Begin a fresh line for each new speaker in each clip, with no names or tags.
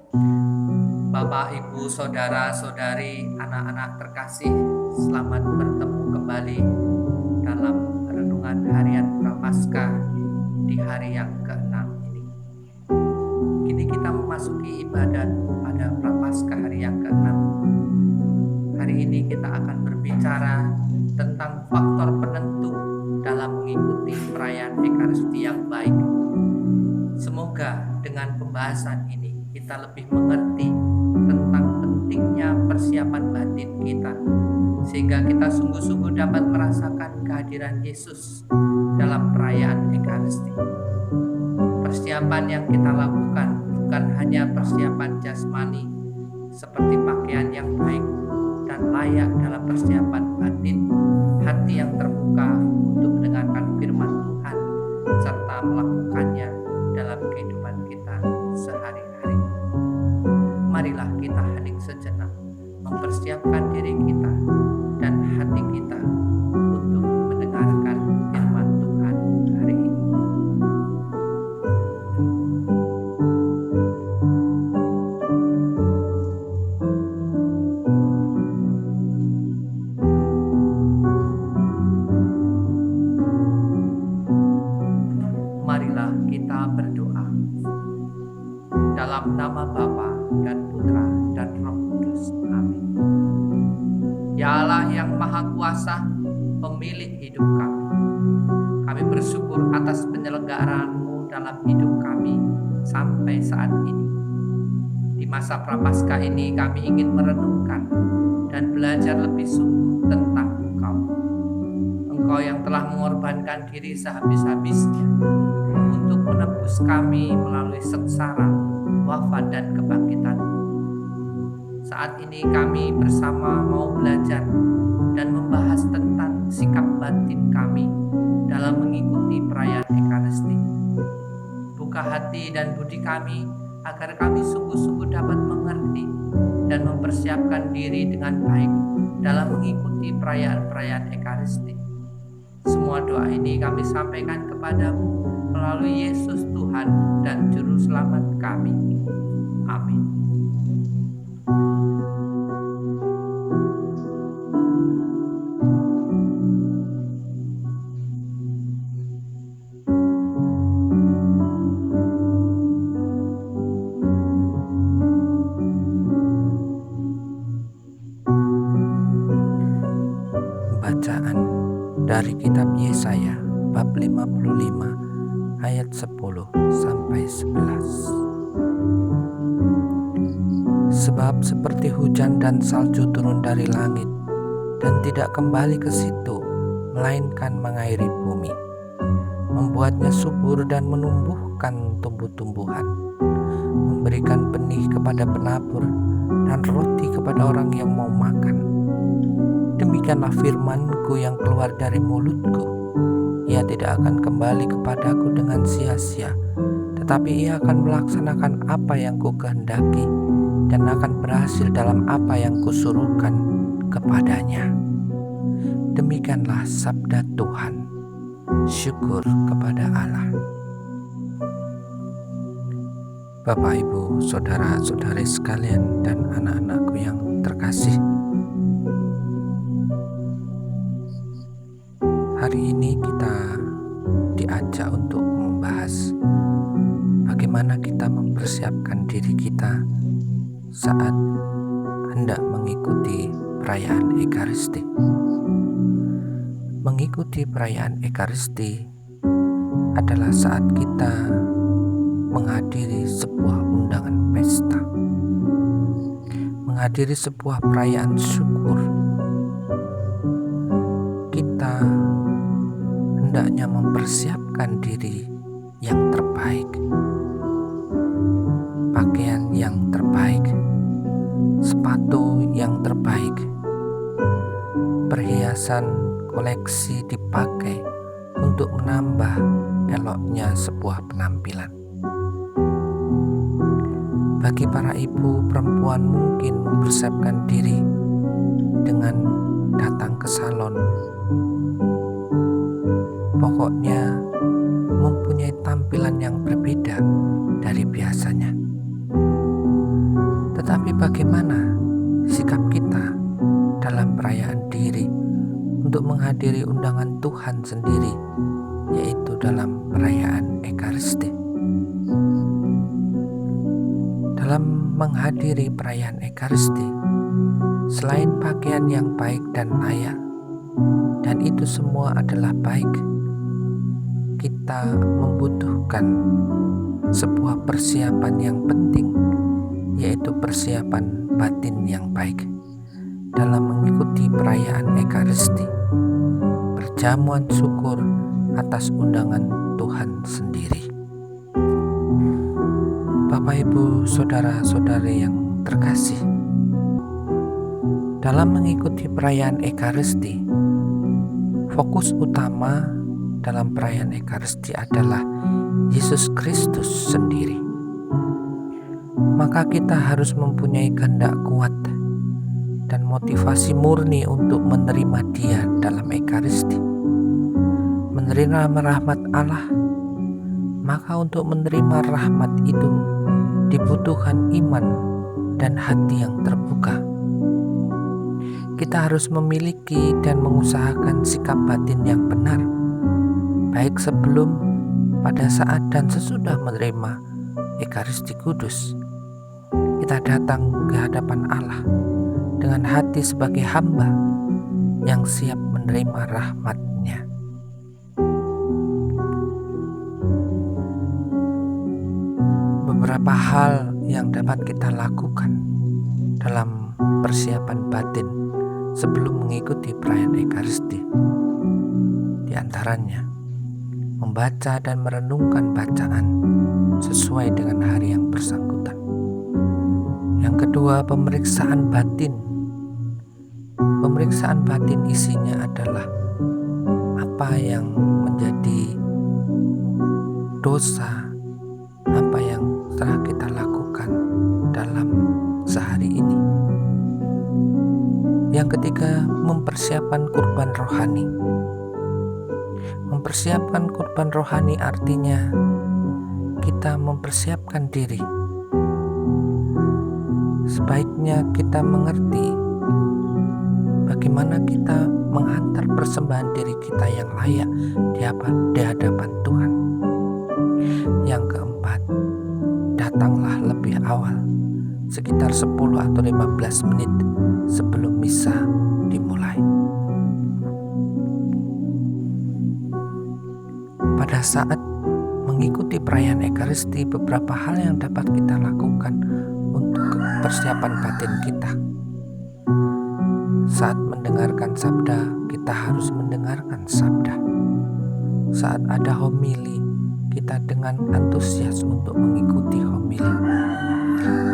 Bapak, Ibu, Saudara-saudari, anak-anak terkasih, selamat bertemu kembali dalam renungan harian Prapaskah di hari yang ke-6 ini. Kini kita memasuki ibadat pada Prapaskah hari yang ke-6. Hari ini kita akan berbicara tentang faktor penentu dalam mengikuti perayaan Ekaristi yang baik. Semoga dengan pembahasan ini kita lebih mengerti tentang pentingnya persiapan batin kita, sehingga kita sungguh-sungguh dapat merasakan kehadiran Yesus dalam perayaan Ekaristi. Persiapan yang kita lakukan bukan hanya persiapan jasmani, seperti pakaian yang baik dan layak dalam persiapan batin, hati yang terbuka untuk mendengarkan firman Tuhan, serta melakukannya dalam kehidupan kita sehari-hari. Marilah kita hening sejenak, mempersiapkan diri kita dan hati kita untuk mendengarkan firman Tuhan hari ini. Marilah kita berdoa. Dalam nama Bapa dan Putra dan Roh Kudus. Amin. Ya Allah yang Maha Kuasa, pemilik hidup kami. Kami bersyukur atas penyelenggaraan-Mu dalam hidup kami sampai saat ini. Di masa Prapaskah ini kami ingin merenungkan dan belajar lebih sungguh tentang Engkau. Engkau yang telah mengorbankan diri sehabis-habisnya untuk menebus kami melalui sengsara, wafat dan kebangkitan. Saat ini kami bersama mau belajar dan membahas tentang sikap batin kami dalam mengikuti perayaan Ekaristi. Buka hati dan budi kami agar kami sungguh-sungguh dapat mengerti dan mempersiapkan diri dengan baik dalam mengikuti perayaan-perayaan Ekaristi. Semua doa ini kami sampaikan kepadamu melalui Yesus Tuhan dan Juru Selamat kami. Amin.
Bacaan dari kitab Yesaya bab 55 ayat 10 sampai 11. Sebab seperti hujan dan salju turun dari langit dan tidak kembali ke situ, melainkan mengairi bumi, membuatnya subur dan menumbuhkan tumbuh-tumbuhan, memberikan benih kepada penabur dan roti kepada orang yang mau makan. Demikianlah firman-Ku yang keluar dari mulut-Ku. Ia tidak akan kembali kepadaku dengan sia-sia, tetapi ia akan melaksanakan apa yang Ku kehendaki dan akan berhasil dalam apa yang Kusuruhkan kepadanya. Demikianlah sabda Tuhan. Syukur kepada Allah. Bapak, Ibu, Saudara-saudari sekalian dan anak-anakku yang terkasih, hari ini kita diajak untuk membahas bagaimana kita mempersiapkan diri kita saat hendak mengikuti perayaan Ekaristi. Mengikuti perayaan Ekaristi adalah saat kita menghadiri sebuah undangan pesta, menghadiri sebuah perayaan syukur. Kita hendaknya mempersiapkan diri yang terbaik, pakaian yang terbaik, sepatu yang terbaik, perhiasan koleksi dipakai untuk menambah eloknya sebuah penampilan. Bagi para ibu, perempuan mungkin mempersiapkan diri dengan datang ke salon. Pokoknya mempunyai tampilan yang berbeda dari biasanya. Tetapi bagaimana sikap kita dalam perayaan diri untuk menghadiri undangan Tuhan sendiri, yaitu dalam perayaan Ekaristi? Dalam menghadiri perayaan Ekaristi, selain pakaian yang baik dan layak, dan itu semua adalah baik, kita membutuhkan sebuah persiapan yang penting, yaitu persiapan batin yang baik dalam mengikuti perayaan Ekaristi, perjamuan syukur atas undangan Tuhan sendiri. Bapak, Ibu, saudara-saudari yang terkasih, dalam mengikuti perayaan Ekaristi, fokus utama dalam perayaan Ekaristi adalah Yesus Kristus sendiri. Maka kita harus mempunyai kehendak kuat dan motivasi murni untuk menerima Dia dalam Ekaristi, menerima rahmat Allah. Maka untuk menerima rahmat itu dibutuhkan iman dan hati yang terbuka. Kita harus memiliki dan mengusahakan sikap batin yang benar, baik sebelum, pada saat, dan sesudah menerima Ekaristi Kudus. Kita datang ke hadapan Allah dengan hati sebagai hamba yang siap menerima rahmat-Nya. Beberapa hal yang dapat kita lakukan dalam persiapan batin sebelum mengikuti perayaan Ekaristi, di antaranya membaca dan merenungkan bacaan sesuai dengan hari yang bersangkutan. Yang kedua, pemeriksaan batin. Pemeriksaan batin isinya adalah apa yang menjadi dosa, apa yang telah kita lakukan dalam sehari ini. Yang ketiga, mempersiapkan kurban rohani. Mempersiapkan kurban rohani artinya kita mempersiapkan diri. Sebaiknya kita mengerti bagaimana kita menghantar persembahan diri kita yang layak di hadapan Tuhan. Yang keempat, datanglah lebih awal, sekitar 10 atau 15 menit sebelum misa dimulai. Pada saat mengikuti perayaan Ekaristi, beberapa hal yang dapat kita lakukan untuk persiapan batin kita. Saat mendengarkan sabda, kita harus mendengarkan sabda. Saat ada homili, kita dengan antusias untuk mengikuti homili.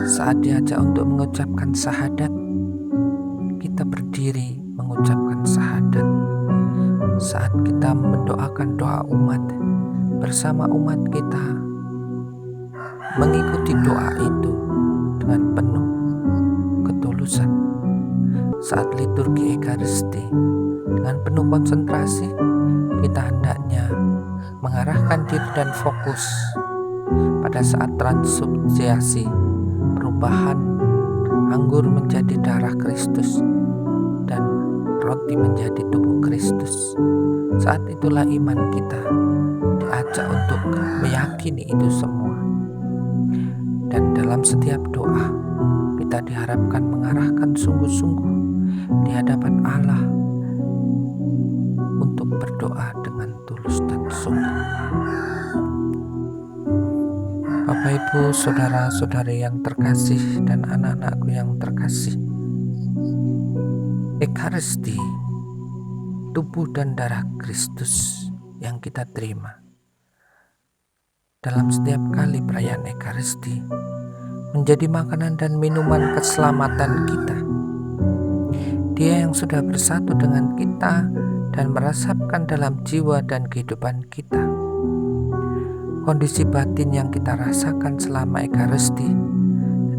Saat diajak untuk mengucapkan syahadat, kita berdiri mengucapkan syahadat. Saat kita mendoakan doa umat, bersama umat kita mengikuti doa itu dengan penuh ketulusan. Saat liturgi Ekaristi, dengan penuh konsentrasi, kita hendaknya mengarahkan diri dan fokus pada saat transubsiasi, perubahan anggur menjadi darah Kristus dan roti menjadi tubuh Kristus. Saat itulah iman kita diajak untuk meyakini itu semua. Dan dalam setiap doa, kita diharapkan mengarahkan sungguh-sungguh di hadapan Allah untuk berdoa dengan tulus dan sungguh. Bapak, Ibu, saudara-saudari yang terkasih dan anak-anakku yang terkasih, Ekaristi, tubuh dan darah Kristus yang kita terima dalam setiap kali perayaan Ekaristi menjadi makanan dan minuman keselamatan kita. Dia yang sudah bersatu dengan kita dan meresapkan dalam jiwa dan kehidupan kita. Kondisi batin yang kita rasakan selama Ekaristi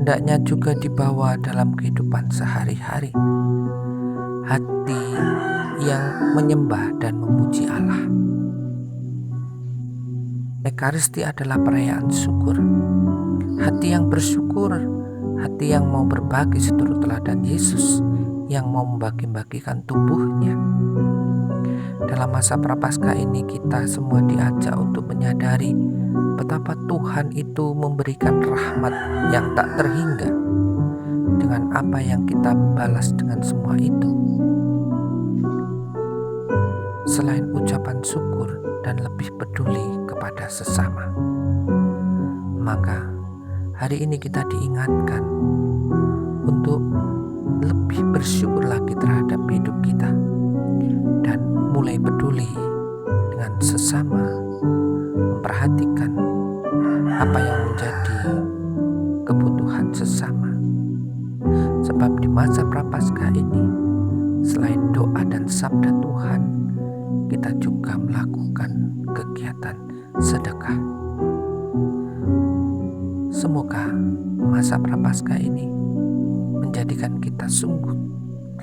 hendaknya juga dibawa dalam kehidupan sehari-hari. Hati yang menyembah dan memuji Allah. Ekaristi adalah perayaan syukur. Hati yang bersyukur hati yang mau berbagi seturut teladan Yesus yang mau membagi-bagikan tubuhnya. Dalam masa Prapaskah ini kita semua diajak untuk menyadari betapa Tuhan itu memberikan rahmat yang tak terhingga. Dengan apa yang kita balas dengan semua itu? Selain ucapan syukur dan lebih peduli kepada sesama. Maka hari ini kita diingatkan untuk lebih bersyukur lagi terhadap hidup kita dan mulai peduli dengan sesama, memperhatikan apa yang menjadi kebutuhan sesama. Sebab di masa Prapaskah ini, selain doa dan sabda Tuhan, kita juga melakukan kegiatan sedekah. Semoga masa Prapaskah ini menjadikan kita sungguh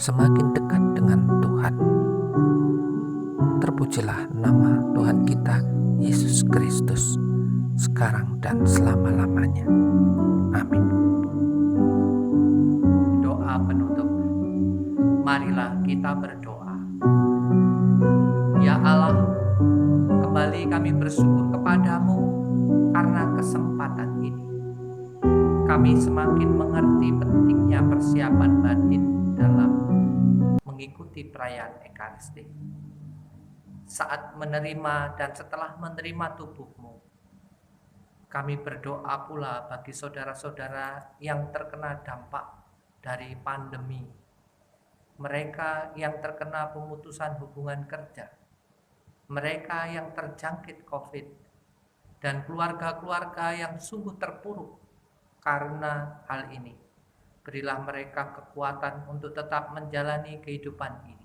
semakin dekat dengan Tuhan. Terpujilah nama Tuhan kita Yesus Kristus sekarang dan selama-lamanya. Amin.
Doa penutup. Marilah kita berdoa. Ya Allah, kembali kami bersyukur kepadamu karena kesempatan ini. Kami semakin mengerti pentingnya persiapan batin dalam mengikuti perayaan Ekaristi. Saat menerima dan setelah menerima tubuhmu, kami berdoa pula bagi saudara-saudara yang terkena dampak dari pandemi, mereka yang terkena pemutusan hubungan kerja, mereka yang terjangkit COVID, dan keluarga-keluarga yang sungguh terpuruk karena hal ini. Berilah mereka kekuatan untuk tetap menjalani kehidupan ini.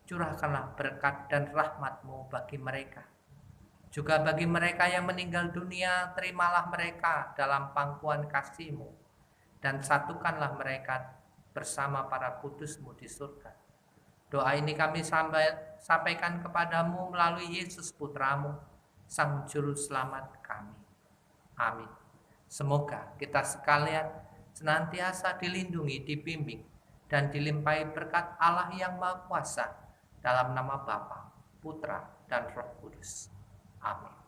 Curahkanlah berkat dan rahmat-Mu bagi mereka. Juga bagi mereka yang meninggal dunia, terimalah mereka dalam pangkuan kasih-Mu, dan satukanlah mereka bersama para kudus-Mu di surga. Doa ini kami sampaikan kepadamu melalui Yesus Putra-Mu, Sang Juru Selamat kami. Amin. Semoga kita sekalian senantiasa dilindungi, dibimbing, dan dilimpahi berkat Allah yang Maha Kuasa dalam nama Bapa, Putra, dan Roh Kudus. Amin.